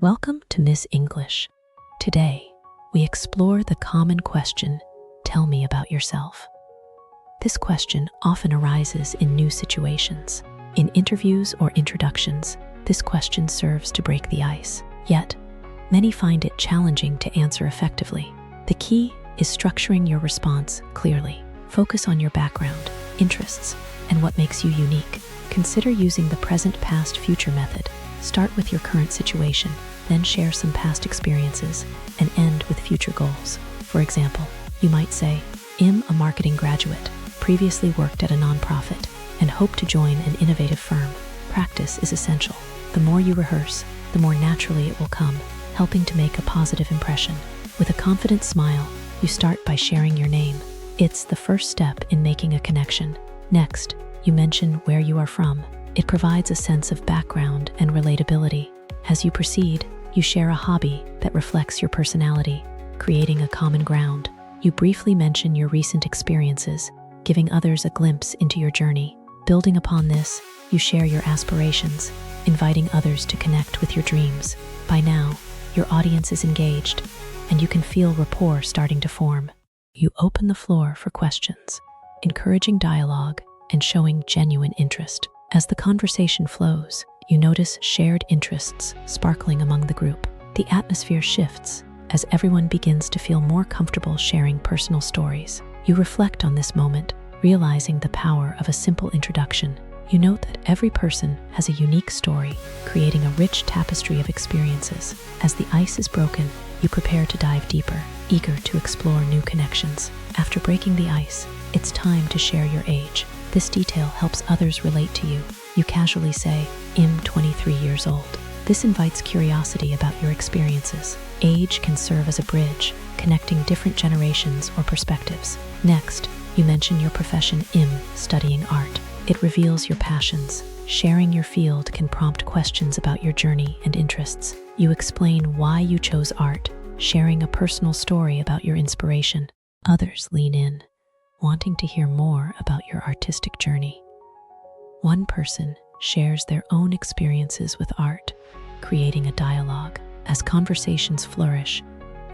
Welcome to Miss English. Today, we explore the common question, tell me about yourself. This question often arises in new situations. In interviews or introductions, this question serves to break the ice. Yet, many find it challenging to answer effectively. The key is structuring your response clearly. Focus on your background, interests, and what makes you unique. Consider using the present, past, future method. Start with your current situation, then share some past experiences, and end with future goals. For example, you might say, I'm a marketing graduate, previously worked at a nonprofit, and hope to join an innovative firm. Practice is essential. The more you rehearse, the more naturally it will come, helping to make a positive impression. With a confident smile, you start by sharing your name. It's the first step in making a connection. Next, you mention where you are from. It provides a sense of background and relatability. As you proceed, you share a hobby that reflects your personality, creating a common ground. You briefly mention your recent experiences, giving others a glimpse into your journey. Building upon this, you share your aspirations, inviting others to connect with your dreams. By now, your audience is engaged, and you can feel rapport starting to form. You open the floor for questions, encouraging dialogue and showing genuine interest. As the conversation flows, you notice shared interests sparkling among the group. The atmosphere shifts as everyone begins to feel more comfortable sharing personal stories. You reflect on this moment, realizing the power of a simple introduction. You note that every person has a unique story, creating a rich tapestry of experiences. As the ice is broken, you prepare to dive deeper, eager to explore new connections. After breaking the ice, it's time to share your age. This detail helps others relate to you. You casually say, I'm 23 years old. This invites curiosity about your experiences. Age can serve as a bridge, connecting different generations or perspectives. Next, you mention your profession, I'm studying art. It reveals your passions. Sharing your field can prompt questions about your journey and interests. You explain why you chose art, sharing a personal story about your inspiration. Others lean in, wanting to hear more about your artistic journey. One person shares their own experiences with art, creating a dialogue. As conversations flourish,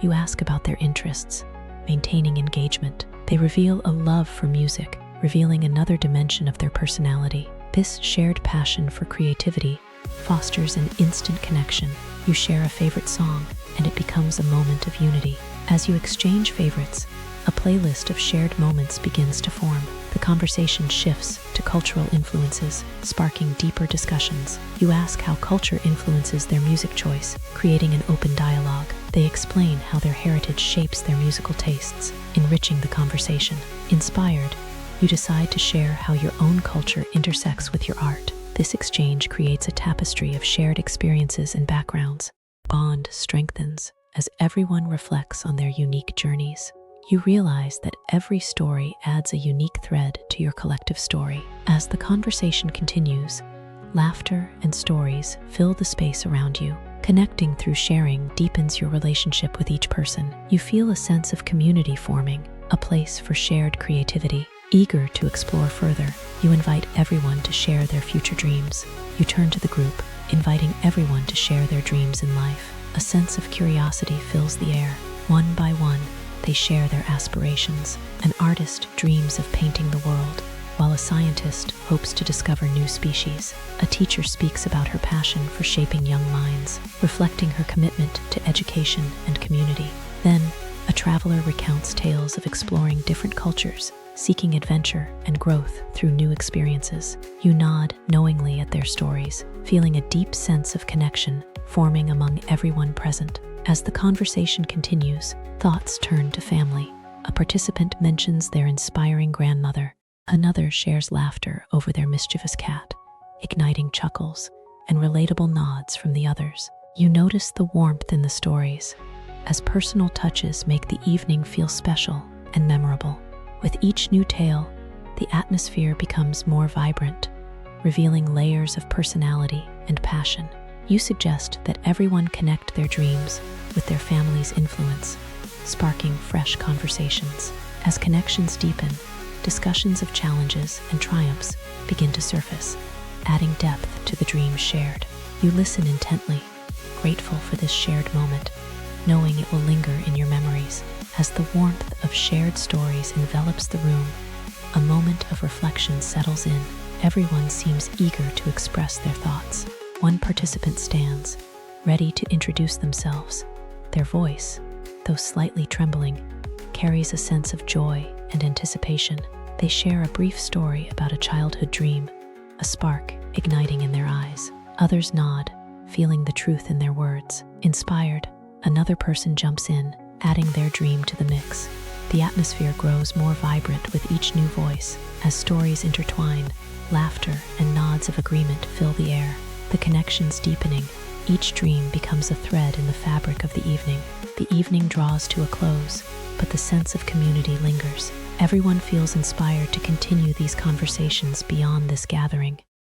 you ask about their interests, maintaining engagement. They reveal a love for music, revealing another dimension of their personality. This shared passion for creativity fosters an instant connection. You share a favorite song, and it becomes a moment of unity. As you exchange favorites, a playlist of shared moments begins to form. The conversation shifts to cultural influences, sparking deeper discussions. You ask how culture influences their music choice, creating an open dialogue. They explain how their heritage shapes their musical tastes, enriching the conversation. Inspired, you decide to share how your own culture intersects with your art. This exchange creates a tapestry of shared experiences and backgrounds. Bond strengthens as everyone reflects on their unique journeys. You realize that every story adds a unique thread to your collective story. As the conversation continues, laughter and stories fill the space around you. Connecting through sharing deepens your relationship with each person. You feel a sense of community forming, a place for shared creativity. Eager to explore further, you invite everyone to share their future dreams. You turn to the group, inviting everyone to share their dreams in life. A sense of curiosity fills the air. One by one, they share their aspirations. An artist dreams of painting the world, while a scientist hopes to discover new species. A teacher speaks about her passion for shaping young minds, reflecting her commitment to education and community. Then, a traveler recounts tales of exploring different cultures, seeking adventure and growth through new experiences. You nod knowingly at their stories, feeling a deep sense of connection forming among everyone present. As the conversation continues, thoughts turn to family. A participant mentions their inspiring grandmother. Another shares laughter over their mischievous cat, igniting chuckles and relatable nods from the others. You notice the warmth in the stories, as personal touches make the evening feel special and memorable. With each new tale, the atmosphere becomes more vibrant, revealing layers of personality and passion. You suggest that everyone connect their dreams with their family's influence, sparking fresh conversations. As connections deepen, discussions of challenges and triumphs begin to surface, adding depth to the dreams shared. You listen intently, grateful for this shared moment, knowing it will linger in your memories. As the warmth of shared stories envelops the room, a moment of reflection settles in. Everyone seems eager to express their thoughts. One participant stands, ready to introduce themselves. Their voice, though slightly trembling, carries a sense of joy and anticipation. They share a brief story about a childhood dream, a spark igniting in their eyes. Others nod, feeling the truth in their words. Inspired, another person jumps in, adding their dream to the mix. The atmosphere grows more vibrant with each new voice. As stories intertwine, laughter and nods of agreement fill the air. The connections deepening, each dream becomes a thread in the fabric of the evening. The evening draws to a close, but the sense of community lingers. Everyone feels inspired to continue these conversations beyond this gathering.